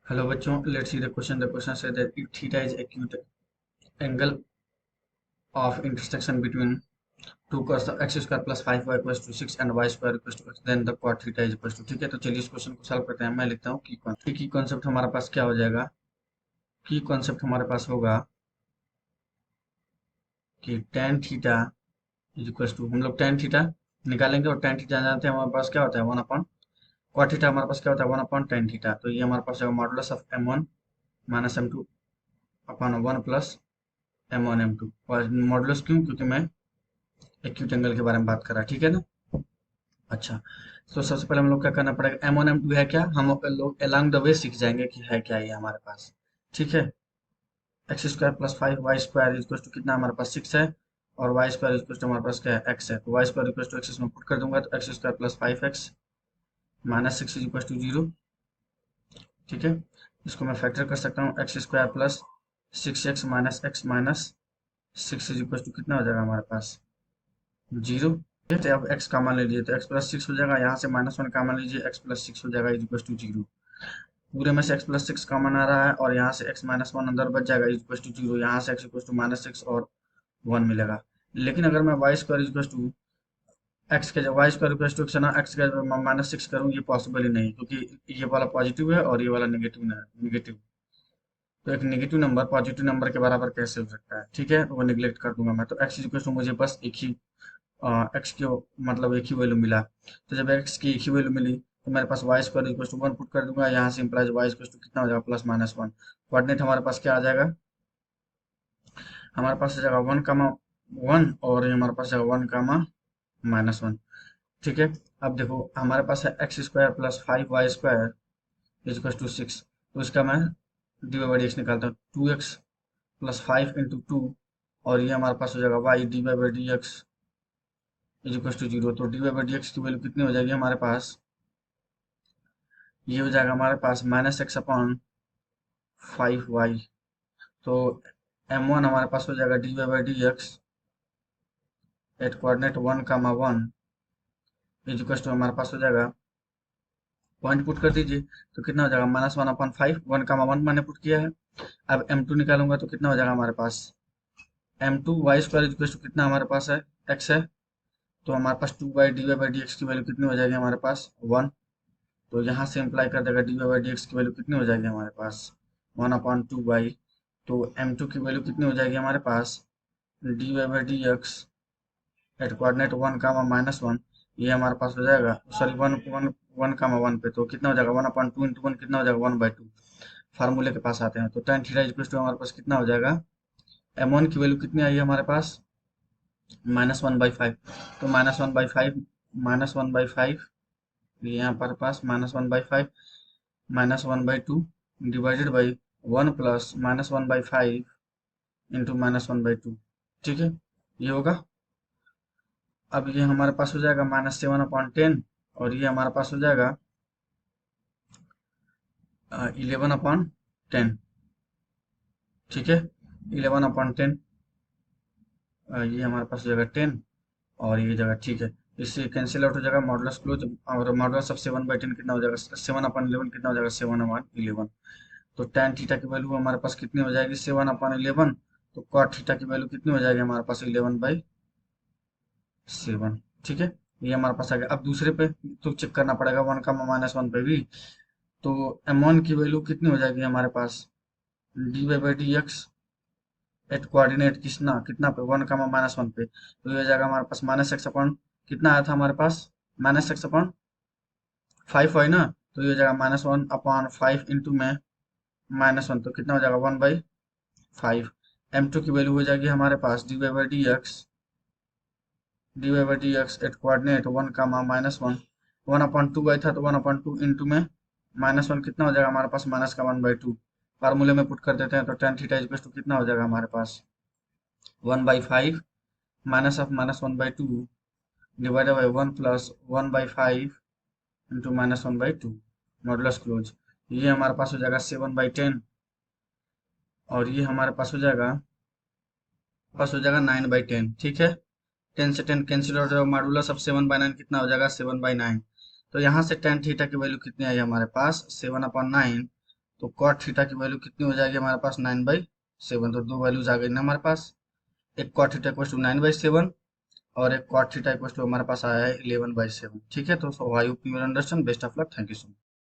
Hello बच्चों, let's see the question. The question say that if theta is acute angle of intersection between 2 cos of x square plus 5y equals to 6 and y square equals to x, then the cot theta is equals to। ठीक है, तो चलिए इस question को solve करते हैं। मैं लिखता हूँ की कॉन्सेप्ट हमारे पास क्या हो जाएगा। की कॉन्सेप्ट हमारे पास होगा कि tan theta is equals to, हम लोग tan थीटा निकालेंगे और tan थीटा जानते हैं हमारे पास क्या होता है 1 अपॉन cot थीटा। हमारे पास क्या होता है 1 अपॉन tan थीटा। तो ये हमारे पास modulus of m1 minus m2 upon 1 plus m1 m2। और मॉडुलस क्यों? क्योंकि मैं एक्यूट एंगल के बारे में बात कर रहा है। ठीक है ना। अच्छा, तो सबसे पहले हम लोग क्या करना पड़ेगा, एम वन एम टू है क्या, हम लोग अलोंग द वे सीख जाएंगे कि है क्या ये हमारे पास। ठीक है, x square plus 5 y square is to कितना हमारे पास 6 है, और वाई स्क्वायर इज टू हमारे पास क्या है एक्स है। तो y square equal to x इसमें पुट कर दूंगा, तो x square plus 5x minus 6 is equal to 0। ठीक है, इसको मैं फैक्टर कर सकता हूँ, x square plus 6x minus x minus 6 is equal to कितना हो जाएगा हमारे पास 0। ठीक है, अब x का मान लीजिए तो x प्लस 6 हो जाएगा, यहाँ से -1 का मान लीजिए x प्लस 6 हो जाएगा इज इक्वल टू 0। पूरे में से x प्लस 6 कॉमन आ रहा है और यहाँ से x माइनस 1 अंदर बच जाएगा इज इक्वल टू 0। यहाँ से x इक्वल टू -6 और 1 मिलेगा। लेकिन अगर मैं Y square is equal to X के Y square equal to X है ना, एक्स के -6 करूँ, ये पॉसिबल ही नहीं, क्योंकि ये वाला पॉजिटिव है और ये वाला नेगेटिव नेगेटिव। तो एक नेगेटिव नंबर पॉजिटिव नंबर के बराबर कैसे हो सकता है। ठीक है, वो निगलेक्ट कर दूंगा मैं। तो x इज इक्वल टू मुझे बस एक ही एक्स की मतलब एक ही वैल्यू मिला। तो जब एक्स की एक ही वैल्यू मिली तो मेरे पास Y square equal to 1 put कर दूंगा, यहाँ से इंप्लाइज वाई इक्वल टू कितना हो जाएगा +-1। कोऑर्डिनेट हमारे पास क्या आ जाएगा, हमारे पास आ जाएगा 1, और ये हमारे पास जाएगा 1, -1। ठीक है, अब देखो हमारे पास है x square plus 5y square equal to 6। तो इसका मैं डी बाई डी एक्स निकालता हूँ, 2x प्लस 5 × 2, और ये हमारे पास हो जाएगा y d by d x is equal to 0। तो डी बाई डी एक्स की वैल्यू कितनी हो जाएगी हमारे पास, ये हो जाएगा हमारे पास -x/5y। तो m1 हमारे पास हो जाएगा d by d x at coordinate 1, 1 is equal to हमारे पास हो जाएगा, पॉइंट पुट कर दीजिए तो कितना हो जाएगा -1/5, 1, 1 मैंने पुट किया है। अब m2 निकालूंगा तो कितना हो जाएगा हमारे पास m2 y square is equal to कितना हमारे पास है x है। तो हमारे पास 2/dy/dx की वैल्यू कितनी हो जाएगी हमारे पास 1। तो यहाँ से इम्प्लाई कर देगा dy/dx की वैल्यू कितनी हो जाएगी हमारे पास 1/2y। तो m2 की वैल्यू कितनी हो जाएगी हमारे पास dy/dx एट कोऑर्डिनेट 1, 1 ये हमारे पास हो जाएगा, सॉरी 1, 1 पे तो कितना हो जाएगा 1/2 × 1 कितना हो जाएगा 1/2। फार्मूले के पास आते हैं तो tan थीटा इक्वल टू हमारे पास कितना हो जाएगा, m1 की वैल्यू कितनी आई है हमारे पास -1/5। तो -1/5 ये यहाँ पर पास -1/5 -1/2 डिवाइडेड बाई 1 प्लस -1/5 इंटू -1/2। ठीक है, ये होगा। अब ये हमारे पास हो जाएगा -7/10, और ये हमारे पास हो जाएगा 11/10। ठीक है, 11/10 ये हमारे पास हो जाएगा 10, और ये जगह ठीक है, इससे कैंसिल आउट हो जाएगा मॉडुलस क्लोज, और मॉडुलस ऑफ 7/10 कितना हो जाएगा 7/11 कितना हो जाएगा 7/11। तो tan थीटा की वैल्यू हमारे पास कितनी हो जाएगी 7/11। तो cot थीटा की वैल्यू कितनी हो जाएगी हमारे पास 11/7। ठीक है, ये हमारे पास आ गया। अब दूसरे पे तो चेक करना पड़ेगा 1, -1 पे भी। तो m1 की वैल्यू कितनी हो जाएगी हमारे पास dy/dx एट कोऑर्डिनेट कितना पे 1, -1 पे। तो ये हो जाएगा हमारे पास -x/, कितना आया था हमारे पास -x/5 है ना। तो ये हो जाएगा -1/5 इंटू में -1, तो कितना हो जाएगा 1/5। m2 की वैल्यू हो जाएगी हमारे पास dy/dx एट कोऑर्डिनेट 1, -1 1/2 आया था, तो 1/2 इंटू में -1 कितना हो जाएगा हमारे पास -1/2। फार्मूले में पुट कर देते हैं तो tan थीटा इक्वल टू कितना हो जाएगा हमारे पास 1/5 minus of -1/2 divided by 1 plus 1/5 into -1/2 modulus close. ये हमारे पास हो जाएगा 7/10, और ये हमारे पास हो जाएगा 9/10। ठीक है, 10 से 10 कैंसिल हो जाएगा, मॉडुलस ऑफ 7/9 कितना हो जाएगा 7/9। तो यहाँ से tan थीटा की वैल्यू कितनी आई हमारे पास 7/9। तो कॉट थीटा की वैल्यू कितनी हो जाएगी हमारे पास 9/7। तो दो वैल्यूज आ गई ना हमारे पास, एक कॉट थीटा इक्वल टू 9/7 और एक कॉट थीटा इक्वल टू हमारे पास आया है 11/7। ठीक है, तो I hope you will understand. Best of luck, thank you so much.